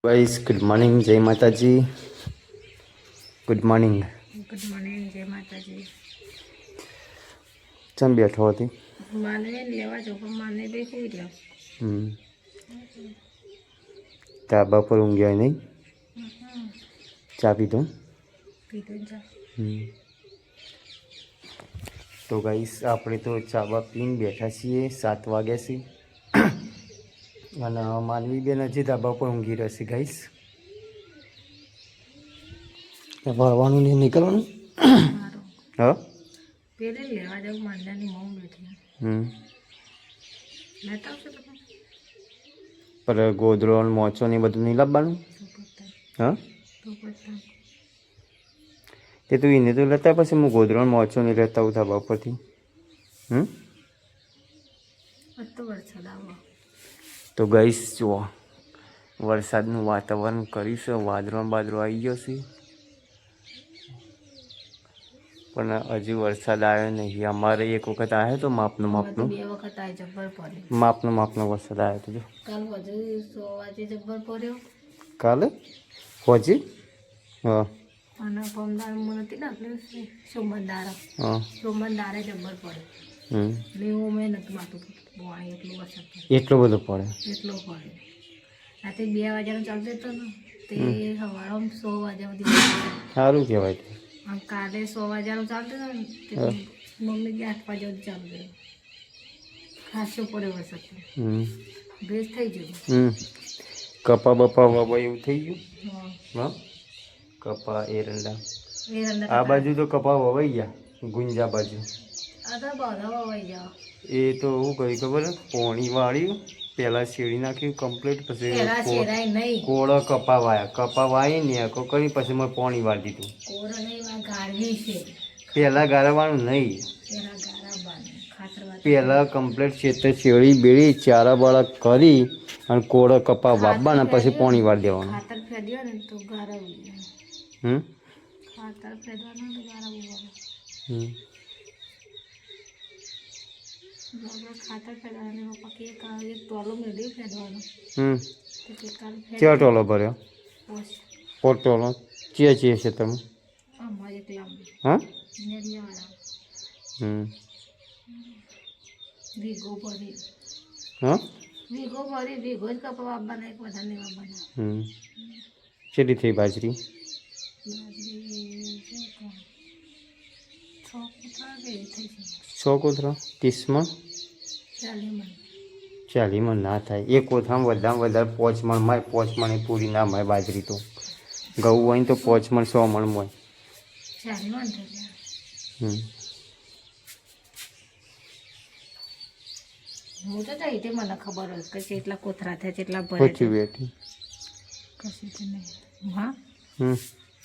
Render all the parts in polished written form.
Guys good morning जय माता जी। Good morning. गुड मॉर्निंग जय माता जी। चम बैठो थी माने लेवा जो को माने दे कोई रहा ताबा पर ऊँघ्या नहीं चा पी दो पीतो जा। तो गाइस આપણે તો ચાબા પીને બેઠા છીએ 7 વાગ્યા છે અને માનવી બેન હજી ધાબા પર ઊંઘી રહેશે ગાઈસ। ભણવાનું નહીં નીકળવાનું મારો હા પેલે લેવા જાવ માંડાની મોં બેઠી લેતા આવશો તો પર ગોદડો ને મોચો ને બધું નહીં લાવવાનું હા તો પછી તે તું એને તો લેતા પછી હું ગોદડો ને મોચો નહીં લેતા હું ધાબા પરથી તો વરસાદ આવો તો ગાઈસ જુઓ વરસાદનું વાતાવરણ કર્યું છે વાદળો બાદળો આવી ગયો છે પણ હજી વરસાદ આવ્યો નહીં। અમારે એક વખત આવ્યો તો માપનો બે વખત આ જબ્બર પડ્યો માપનો વરસાદ આવ્યો તો જો કાલ હજુ 100 વાગે જબ્બર પડ્યો કાલે હોજી હા અને પમદાર મને નાખલે સોમવારે હા સોમવારે જબ્બર પડ્યો લેવો મેં નથી માથું પાણી એટલું વરસાદ એટલો બધો પડે એટલો પડે રાતે 2 વાગ્યાનો ચાલતો હતો ને તે સવારે 100 વાગ્યા સુધી સારું કહેવાય તે આમ કાલે 100 વાગ્યાનો ચાલતો હતો ને તે મમ્મી કે 8 વાગ્યા સુધી ચાલુ ગયો ખાસો પડ્યો વરસાદ ભેજ થઈ ગયો કપા બપા વાવા એવું થઈ ગયું હા કપા એરંડા એરંડા આ બાજુ તો કપા વવાઈ ગયા ગુંજા બાજુ આ તો બધા વવાઈ જાવ એ તો હું કહ્યું ખબર પોણી વાળ્યું પહેલાં શેડી નાખ્યું કમ્પ્લીટ પછી પેલા શેરાય નહીં કોળો કપા વાય ને એકો કરી પછી મેં પોણી વાળી દીધું કોરો નહીં આ ગાળવી છે પહેલાં ગાળવાનું નહીં પેલા ગાળા બાંધ ખાતર વાત પહેલાં કમ્પ્લીટ છેતર શેડી બેડી ચારા બાળા કરી અને કોળો કપા વાપવાના પછી પોણી વાળી દેવાનું ખાતર ફેદ્યો ને તો ગાળા ખાતર ફેદવાનું તો ગાળા ઉગવાનું ખાતર ફેદવાનું પપ્પા કે એક ટોલો મેળવી ફેદવાનો ક્યાં ટોલો ભર્યો પોટ ટોલો ચીએ છે તમે અમારે એકલા હા નેરિયાવાળા વીઘો ભરી હા વીઘો જ કપા વાપવાના એક વધારે નહીં વાપવાના કેટલી થઈ બાજરી બાજરી 100 કોથળા 30 મણ 40 મણ ના થાય એક કોથળામાં વધારે 5 મણ મળે 5 મણ પૂરી ના મળે બાજરી તો ઘઉં હોય ને તો 5 મણ 100 મણ મળે હું તો જઈ તે મને ખબર હોય કે કેટલા કોથળા થયા કેટલા ભરે બેઠી કશું નહીં હા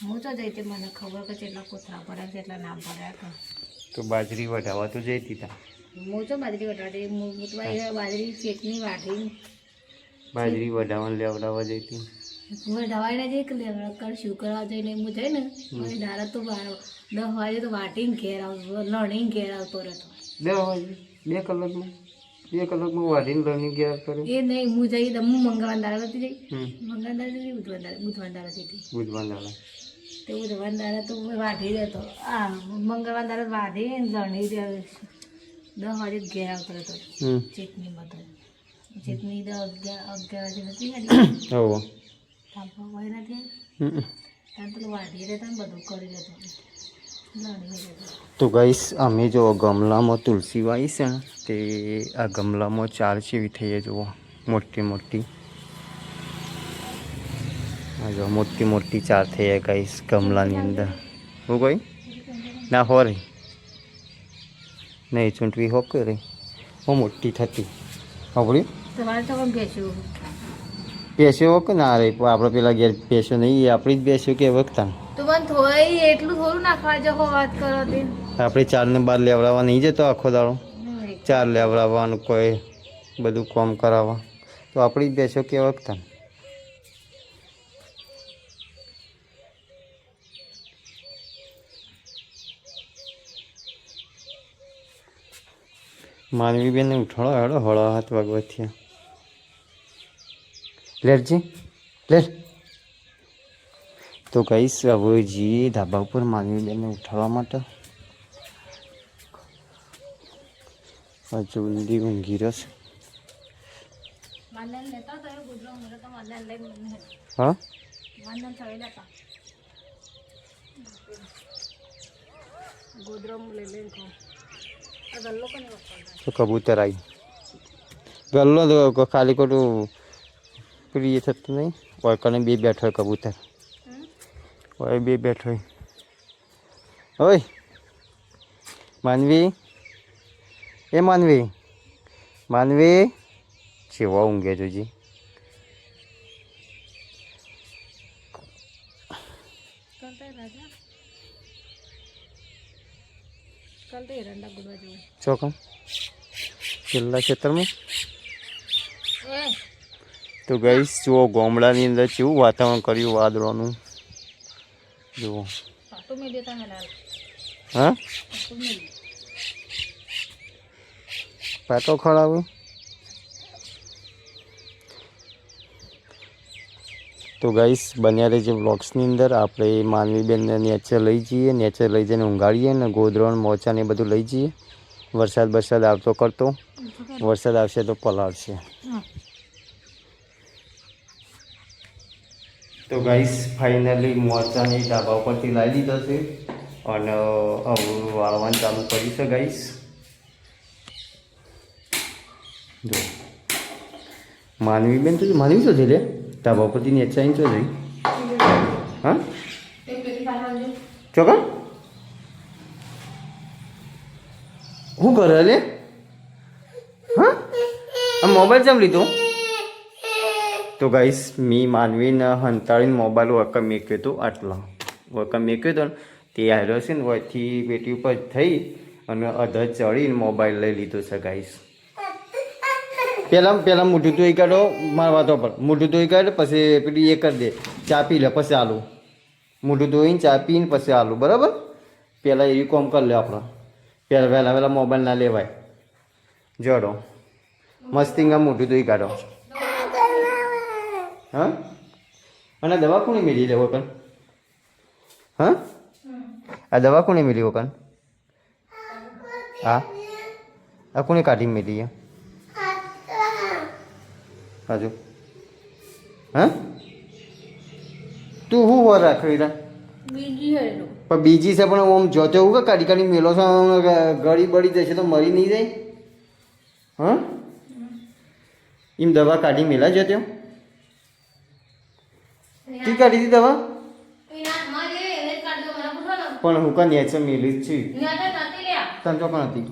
હું તો જઈ તે મને ખબર કે કેટલા કોથળા ભર્યા કેટલા ના ભર્યા તો બાજરી વઢાવા તો જઈ દીધા હું તો બાજરી વઢાવતી હું તો બાજરી શેકની વાટી બાજરી વઢાવા લેવડાવવા જઈ હતી વઢાવાય ના જઈ કે લેવડા કર શું કરવા જઈને હું જઈ ને મારી દાડા તો 10 વાગે તો વાટીને ઘેર આવતો લણીને ઘેર આવતો રહેતો 2 વાગે 2 કલાકમાં વાટીને લણીને ઘેર કર્યો એ નહીં હું જઈ હું મંગળવાર દાડા નથી જઈ મંગળવાર દાડા બુધવાર દાડા જતી તે બુધવાર દાડા તો વાઢી દેતો આ મંગળવાર દાડા વાઢી લણી 10 વાગે ઘેર આવતો રહેતો ચટણી બધો ચટણી 11 વાગે નથી હોય નથી ત્યાં પેલું વાઢી રહેતા ને બધું કરી દેતો લણી દેતો તો ગાઈસ અમે જો ગમલામાં તુલસી વાવી છે ને તે આ ગમલામાં 4 જેવી થઈ જુઓ મોટી જો મોટી 4 થઈ જાય ગાઈસ ગમલાની અંદર હું કોઈ ના હો રહી નહીં ચૂંટવી હો કરી હો મોટી થતી આપણી તમારે તો પણ બેસ્યું પેસ્યો કે ના રે આપણે પેલા ઘેર પેસ્યો નહીં એ આપણી જ બેસ્યો કે વખતા તો પણ થોડી એટલું થોડું નાખવા જો વાત કરો તે આપણે 4 ને 12 લેવડાવવા નહીં જતો આખો દાડો 4 લેવડાવવાનું કોઈ બધું કામ કરાવવા તો આપણી જ બેસ્યો કે વખતા માનવી બેન ઉઠાડો હેડો 7:30 વાગવા થયા લેટજી લેટ તો કહીશ હવે જઈએ ધાબા ઉપર માનવી બેનને ઉઠાડવા માટે. હજુ ઊંધી ઊંઘી રહેશે. હા તો કબૂતર આવી ગલ્લો તો ખાલી ખોટું પ્રિય થતું નહીં. ઓળખાને બે બેઠો હોય કબૂતર. ઓય બે બેઠો હોય. ઓય માનવી, એ માનવી, માનવી જેવા ઊંઘે જોજી. ચોકમ છેલ્લા ખેતરમાં તો ગઈશ જુઓ ગામડાની અંદર કેવું વાતાવરણ કર્યું વાદળોનું જુઓ. હા પાટો ખરાબ. તો ગાઈસ બન્યા રહેજે વ્લોગ્સની અંદર. આપણે માનવીબેનને નેચર લઈ જઈએ, નેચર લઈ જઈને ઊંઘાડીએ ને ગોદરણ મોચા ને એ બધું લઈ જઈએ. વરસાદ આવતો કરતો, વરસાદ આવશે તો પલાળશે. તો ગાઈસ ફાઇનલી મોચાની ધાબા ઉપરથી લાવી દીધો છે અને હવે વાળવાનું ચાલુ કર્યું છે ગાઈસ. જો માનવીબેન તો માનવી શું છે રે ધાબા ઉપરથી નેચર આવીને ચો જઈ. હા ચોકા શું કરે લે? હા આ મોબાઈલ કેમ લીધો? તો ગાઈસ મી માનવીને હંતાળીને મોબાઈલ વખત મેક્યો હતો. આટલા વખત મેક્યો હતો ને તે હાર્યો છે ને વયથી પેટી ઉપર થઈ અને અધર ચડીને મોબાઈલ લઈ લીધો છે ગાઈસ. પહેલાં મોઢું ધોઈ કાઢો મારા વાતો પર. મોઢું ધોઈ કાઢે પછી પેલી એ કરી દે ચા પી લે પછી આલું. મોઢું ધોઈને ચા પીને પછી આલું. બરાબર પહેલાં એવી કોમ કરી લે આપણે. વહેલા મોબાઈલ ના લેવાય. જડો મસ્તીંગા મોઢું ધોઈ કાઢો. હા અને દવા કોને મેળી લે વકન? હા આ દવા કોને મેળી વકન? હા આ કોને કાઢી મેળી? હજુ હા તું શું વાર રાખવી રા? પણ બીજી છે પણ આમ જોતે એવું કે કાઢી મેલો છો ગળી બળી જશે તો મરી નહીં જાય. હા એમ દવા કાઢી મેલા જતો તી કાઢી હતી દવા પણ હું કાં નેચર મેલી જ છું. તને ચોકણ હતી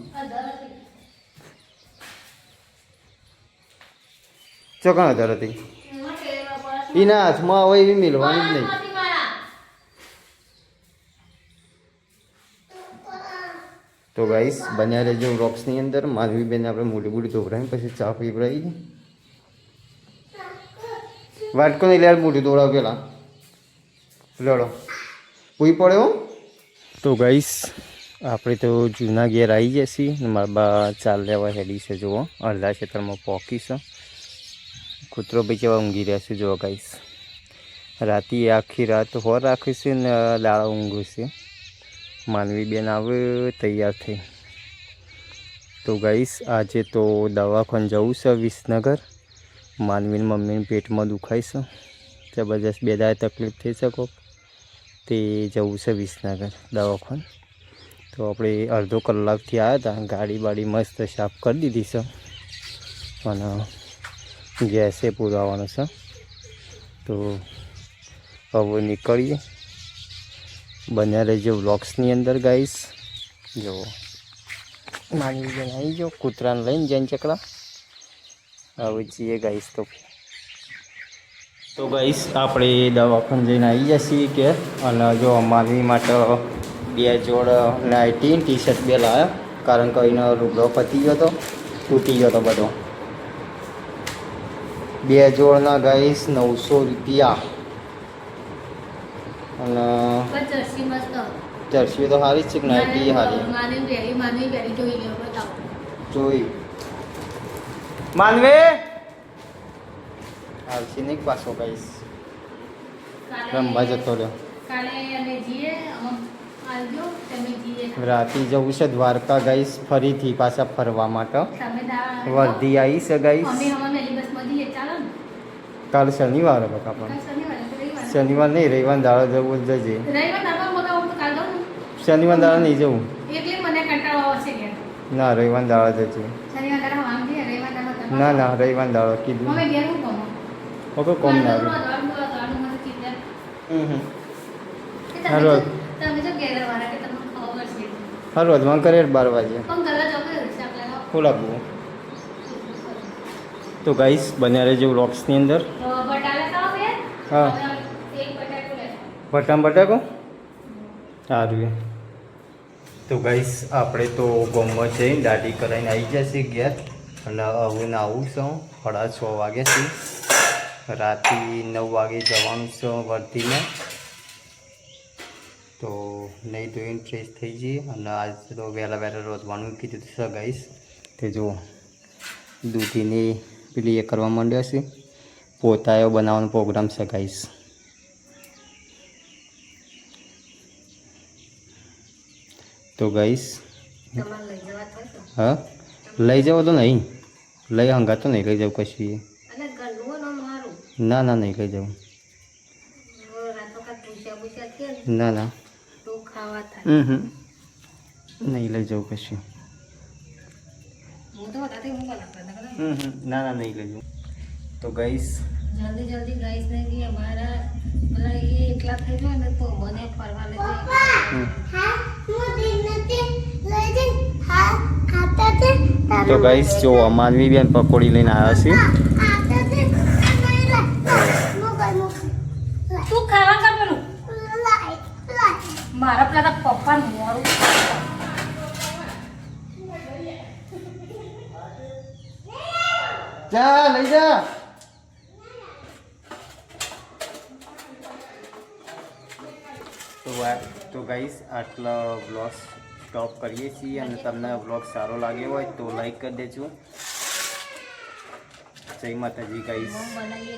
ચોકણ હજાર હતી એના હાથમાં હવે એવી મેળવાની જ નહીં. તો ગાઈસ બન્યા રહેજો વ્લોગ્સની અંદર. માનવીબેન આપણે મોટી મોટી ધોવરાવી પછી ચા પીવડાવી. વાટકો નહીં લે મોટી ધોવડાવ પેલા લડો પૂઈ પડ્યો. તો ગાઈસ આપણે તો જૂના ઘેર આવી જશે. મારા બા ચાલ લેવા હેડી છે. જુઓ અડધા ખેતરમાં પોકી છે. કૂતરો ભાઈ કેવા ઊંઘી રહ્યા છે જુઓ ગાઈસ. રાતે આખી રાત હોર રાખીશું ને દાળા ઊંઘું છે. માનવીબેન આવે તૈયાર થઈ. તો ગાઈસ આજે તો દવાખાને જવું છે વિસનગર. માનવીને મમ્મીને પેટમાં દુખાય છે જબરજસ્ત. બે દાડે તકલીફ થઈ શકો તે જવું છે વિસનગર દવાખાને. તો આપણે અડધો કલાકથી આવ્યા હતા. ગાડી બાડી મસ્ત સાફ કરી દીધી છે અને ગેસે પુરાવાનો છે. તો હવે નીકળીએ. બન્યા રહેજો વ્લોગ્સની અંદર ગાઈસ. જુઓ માની બેન આવી જાઓ કૂતરાને લઈને જઈને ચકડા. હવે જઈએ ગાઈસ. તો ગાઈસ આપણે દવાખાને જઈને આવી જઈએ કે અને જો માનવી માટે 2 જોડ નાઇટી ટી શર્ટ 2 લાવ્યા. કારણ કે એનો રૂબડો પતી ગયો હતો, તૂટી ગયો હતો બધો. 2 જોડના ગાઈસ 900 રૂપિયા. અને જર્સી તો સારી જ છે. નાઇટી સારી જોઈ. માનવે આવશે નહીં પાછો ગાઈસ રમવા જતો રહ્યો. કાલે અમે જઈએ આવજો તમે જઈએ રાતે જવું છે દ્વારકા ગાઈસ, ફરીથી પાછા ફરવા માટે. તમે વર્ધી આવી છે ગાઈસ. અમે હમણાં બસમાં જઈએ ચાલો ને કાલ શનિવાર બકા પણ શનિવાર નહીં, રવિવાર દાડો જવું જ જજે. રવિવાર દાડો બધા હું તો કાલ જાઉં શનિવાર દાડો નહીં જવું. એટલે મને કંટાળો આવશે કે ના, રવિવાર દાડો જજે. શનિવાર દાડો આમ જઈએ રવિવાર દાડો ના ના, રવિવાર દાડો કીધું. અમે ઘેર હું કહું ઓકે, કોમ ના આવે. હારું તમે જો ઘેર વાળા કે તમને ખબર છે હારું અધવાન કરે 12 વાગે પણ ગલા જો કે શાક લગાવો ખોલાવું. તો ગાઈસ બન્યા રહેજો વ્લોગ્સની અંદર. બટાકા ખાઓ બે હા. એક બટાકો લે બટાકો સારું. તો ગાઈસ આપણે તો ગોમમાં જઈને દાઢી કરાવીને આવી જશે ઘેર, અને હવે આવું છું 6:30 વાગે છે. રાતે 9 વાગે જવાનું છે વર્ધીને. તો નહીં ધોઈને ફ્રેશ થઈ જઈએ, અને આજ તો વહેલા રોધવાનું કીધું છે ગાઈસ. તે જો દૂધીની પેલી એ કરવા માંડ્યા છે, પોતાયો બનાવવાનો પ્રોગ્રામ છે ગાઈસ. તો ગાઈસ તમારે લઈ જવા થશે હા, લઈ જાવ તો નહીં, લઈ હંગા તો નહીં લઈ જાવ કશું. અને ગંડુઓ નો મારું ના ના, નહીં લઈ જાઉં. રાતો કાં પૂછ્યા કે ના ના, તો ખાવા થાય નહીં લઈ જાઉં કશું. હું તો બતાતી હું બોલા ના ના, નહીં લઈ જાઉં. તો ગાઈસ જલ્દી ગાઈસ ને કે અમારા પેલા એ એકલા થઈ જાય ને તો મને ફરવા લઈ જાય. તો ગાઈસ જો માનવી બેન પકોડી લઈને આવ્યા છે. તું ખાવા કર પેલું મારા પેલા પપ્પા મોરું જા લઈ જા. તો ગાઈસ આટલા વ્લોગ સ્ટોપ કરીએ છીએ, અને તમને વ્લોગ સારો લાગ્યો હોય તો લાઈક કરી દેજો. જય માતાજી ગાઈસ. બનાવીએ